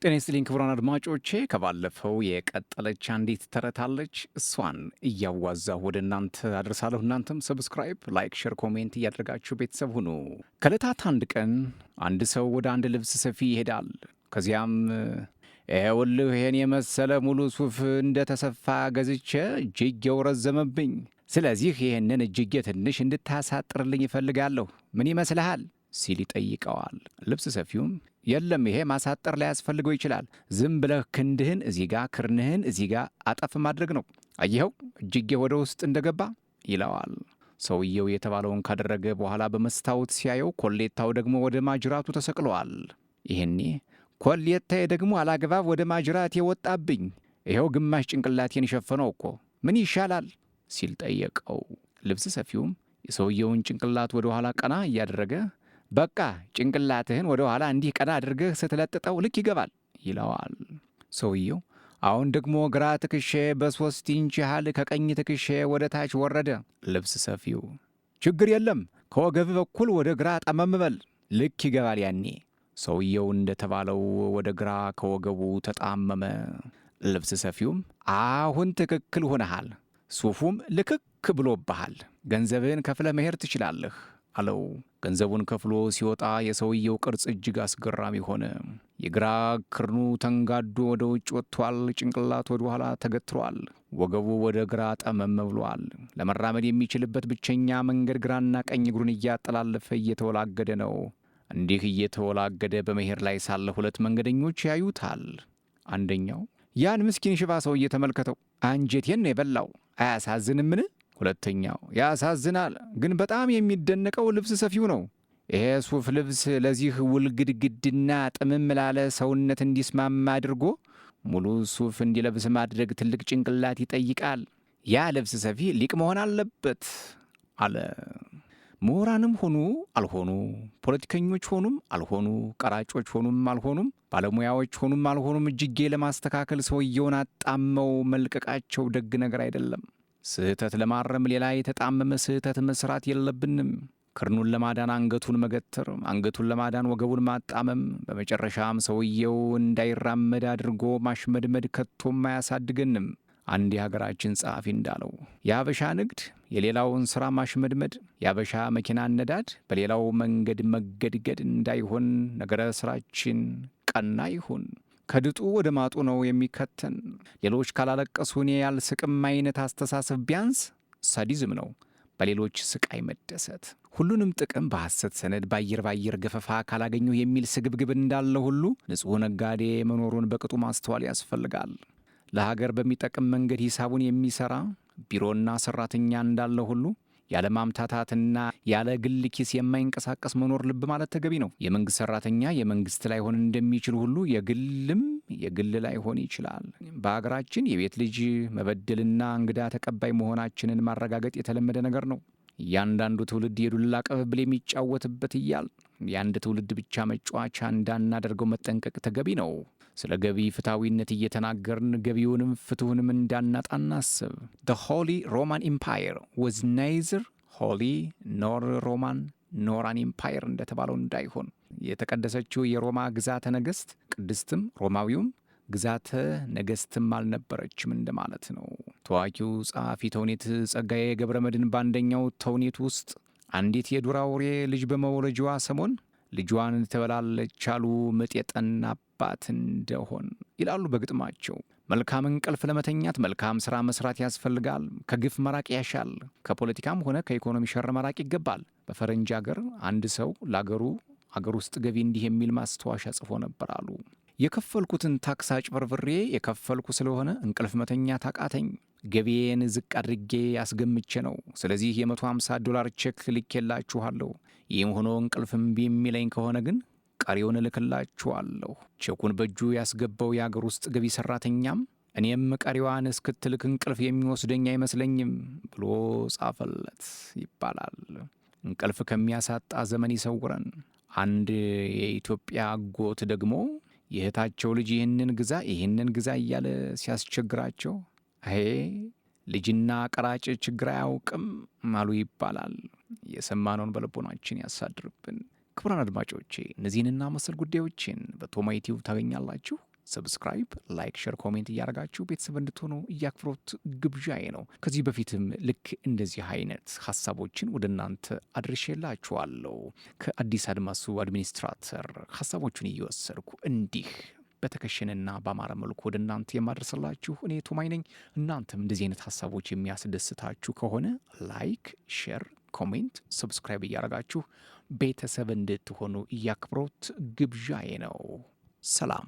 ጤና ይስጥልኝ ክቡራን አድማጮቼ፣ ከባለፈው የቀጠለች አንዲት ተረት አለች። እሷን እያዋዛሁ ወደ እናንተ አድርሳለሁ። እናንተም ሰብስክራይብ፣ ላይክ፣ ሼር፣ ኮሜንት እያደረጋችሁ ቤተሰብ ሁኑ። ከዕለታት አንድ ቀን አንድ ሰው ወደ አንድ ልብስ ሰፊ ይሄዳል። ከዚያም ይኸውልህ ይሄን የመሰለ ሙሉ ሱፍ እንደተሰፋ ገዝቼ እጅጌው ረዘመብኝ። ስለዚህ ይህንን እጅጌ ትንሽ እንድታሳጥርልኝ ይፈልጋለሁ። ምን ይመስልሃል? ሲል ይጠይቀዋል። ልብስ ሰፊውም የለም ይሄ ማሳጠር ላያስፈልገው ይችላል። ዝም ብለህ ክንድህን እዚህ ጋ ክርንህን እዚህ ጋ አጠፍ ማድረግ ነው። አየኸው እጅጌ ወደ ውስጥ እንደገባ ይለዋል። ሰውየው የተባለውን ካደረገ በኋላ በመስታወት ሲያየው ኮሌታው ደግሞ ወደ ማጅራቱ ተሰቅለዋል። ይህኔ ኮሌታዬ ደግሞ አላግባብ ወደ ማጅራቴ ወጣብኝ፣ ይኸው ግማሽ ጭንቅላቴን የሸፈነው እኮ ምን ይሻላል? ሲል ጠየቀው። ልብስ ሰፊውም የሰውየውን ጭንቅላት ወደ ኋላ ቀና እያደረገ በቃ ጭንቅላትህን ወደ ኋላ እንዲህ ቀና አድርገህ ስትለጥጠው ልክ ይገባል ይለዋል። ሰውየው አሁን ደግሞ ግራ ትከሻ በ3 ኢንች ያህል ከቀኝ ትከሻ ወደ ታች ወረደ። ልብስ ሰፊው ችግር የለም ከወገብ በኩል ወደ ግራ ጠመም በል ልክ ይገባል ያኔ። ሰውየው እንደተባለው ወደ ግራ ከወገቡ ተጣመመ። ልብስ ሰፊውም አሁን ትክክል ሆነሃል፣ ሱፉም ልክክ ብሎብሃል፣ ገንዘብህን ከፍለ መሄድ ትችላለህ አለው። ገንዘቡን ከፍሎ ሲወጣ የሰውየው ቅርጽ እጅግ አስገራሚ ሆነ። የግራ ክርኑ ተንጋዶ ወደ ውጭ ወጥቷል። ጭንቅላት ወደ ኋላ ተገትሯል። ወገቡ ወደ ግራ ጠመም ብሏል። ለመራመድ የሚችልበት ብቸኛ መንገድ ግራና ቀኝ እግሩን እያጠላለፈ እየተወላገደ ነው። እንዲህ እየተወላገደ በመሄድ ላይ ሳለ 2 መንገደኞች ያዩታል። አንደኛው ያን ምስኪን ሽባ ሰው እየተመልከተው አንጀቴን ነው የበላው፣ አያሳዝንምን? ሁለተኛው ያሳዝናል፣ ግን በጣም የሚደነቀው ልብስ ሰፊው ነው። ይሄ ሱፍ ልብስ ለዚህ ውልግድግድና ጥምም ላለ ሰውነት እንዲስማማ አድርጎ ሙሉ ሱፍ እንዲለብስ ማድረግ ትልቅ ጭንቅላት ይጠይቃል። ያ ልብስ ሰፊ ሊቅ መሆን አለበት አለ። ምሁራንም ሆኑ አልሆኑ፣ ፖለቲከኞች ሆኑም አልሆኑ፣ ቀራጮች ሆኑም አልሆኑም፣ ባለሙያዎች ሆኑም አልሆኑም እጅጌ ለማስተካከል ሰውየውን አጣመው መልቀቃቸው ደግ ነገር አይደለም። ስህተት ለማረም ሌላ የተጣመመ ስህተት መስራት የለብንም። ክርኑን ለማዳን አንገቱን መገተር፣ አንገቱን ለማዳን ወገቡን ማጣመም፣ በመጨረሻም ሰውየው እንዳይራመድ አድርጎ ማሽመድመድ ከቶም አያሳድገንም። አንድ የሀገራችን ጸሐፊ እንዳለው የአበሻ ንግድ የሌላውን ሥራ ማሽመድመድ፣ የአበሻ መኪና ነዳድ በሌላው መንገድ መገድገድ እንዳይሆን ነገረ ሥራችን ቀና ይሁን። ከድጡ ወደ ማጡ ነው የሚከተን። ሌሎች ካላለቀሱ እኔ ያልስቅም አይነት አስተሳሰብ ቢያንስ ሳዲዝም ነው። በሌሎች ስቃይ መደሰት፣ ሁሉንም ጥቅም በሐሰት ሰነድ ባየር ገፈፋ ካላገኘሁ የሚል ስግብግብ እንዳለ ሁሉ ንጹሕ ነጋዴ መኖሩን በቅጡ ማስተዋል ያስፈልጋል። ለሀገር በሚጠቅም መንገድ ሂሳቡን የሚሠራ ቢሮና ሠራተኛ እንዳለ ሁሉ ያለ ማምታታትና ያለ ግል ኪስ የማይንቀሳቀስ መኖር ልብ ማለት ተገቢ ነው። የመንግሥት ሠራተኛ የመንግሥት ላይሆን እንደሚችል ሁሉ የግልም የግል ላይሆን ይችላል። በሀገራችን የቤት ልጅ መበደልና እንግዳ ተቀባይ መሆናችንን ማረጋገጥ የተለመደ ነገር ነው። እያንዳንዱ ትውልድ የዱላ ቅብብል የሚጫወትበት እያል የአንድ ትውልድ ብቻ መጫወቻ እንዳናደርገው መጠንቀቅ ተገቢ ነው። ስለ ገቢ ፍትሐዊነት እየተናገርን ገቢውንም ፍትሁንም እንዳናጣ እናስብ። The Holy Roman Empire was neither holy nor Roman nor an empire እንደተባለው እንዳይሆን የተቀደሰችው የሮማ ግዛተ ነገሥት ቅድስትም ሮማዊውም ግዛተ ነገሥትም አልነበረችም እንደማለት ነው። ታዋቂው ጸሐፊ ተውኔት ጸጋዬ ገብረ መድኅን በአንደኛው ተውኔት ውስጥ አንዲት የዱር አውሬ ልጅ በመውለጃዋ ሰሞን ልጇን ትበላለች አሉ ምጥ የጠናባት እንደሆን ይላሉ በግጥማቸው። መልካም እንቅልፍ ለመተኛት መልካም ሥራ መስራት ያስፈልጋል። ከግፍ መራቅ ያሻል። ከፖለቲካም ሆነ ከኢኮኖሚ ሸር መራቅ ይገባል። በፈረንጅ አገር አንድ ሰው ለአገሩ አገር ውስጥ ገቢ እንዲህ የሚል ማስታወሻ ጽፎ ነበር አሉ። የከፈልኩትን ታክስ አጭበርብሬ የከፈልኩ ስለሆነ እንቅልፍ መተኛት አቃተኝ። ገቢዬን ዝቅ አድርጌ ያስገምቼ ነው። ስለዚህ $150 ቼክ ልኬላችኋለሁ። ይህም ሆኖ እንቅልፍ እምቢ የሚለኝ ከሆነ ግን ቀሪውን እልክላችኋለሁ። ቼኩን በእጁ ያስገባው የአገር ውስጥ ገቢ ሠራተኛም እኔም ቀሪዋን እስክትልክ እንቅልፍ የሚወስደኝ አይመስለኝም ብሎ ጻፈለት ይባላል። እንቅልፍ ከሚያሳጣ ዘመን ይሰውረን። አንድ የኢትዮጵያ አጎት ደግሞ የእህታቸው ልጅ ይህንን ግዛ እያለ ሲያስቸግራቸው አሄ ልጅና ቀራጭ ችግር አያውቅም አሉ ይባላል። የሰማነውን በልቦናችን ያሳድርብን። ክቡራን አድማጮቼ እነዚህንና መሰል ጉዳዮችን በቶማ ዩቲዩብ ታገኛላችሁ። ሰብስክራይብ፣ ላይክ፣ ሸር፣ ኮሜንት እያደረጋችሁ ቤተሰብ እንድትሆኑ እያክብሮት ግብዣዬ ነው። ከዚህ በፊትም ልክ እንደዚህ አይነት ሀሳቦችን ወደ እናንተ አድርሼላችኋለሁ። ከአዲስ አድማሱ አድሚኒስትራተር ሀሳቦቹን እየወሰድኩ እንዲህ በተከሸነና በአማረ መልኩ ወደ እናንተ የማደርስላችሁ እኔ ቶማይ ነኝ። እናንተም እንደዚህ አይነት ሀሳቦች የሚያስደስታችሁ ከሆነ ላይክ፣ ሼር፣ ኮሜንት፣ ሰብስክራይብ እያደረጋችሁ ቤተሰብ እንድትሆኑ እያክብሮት ግብዣዬ ነው። ሰላም።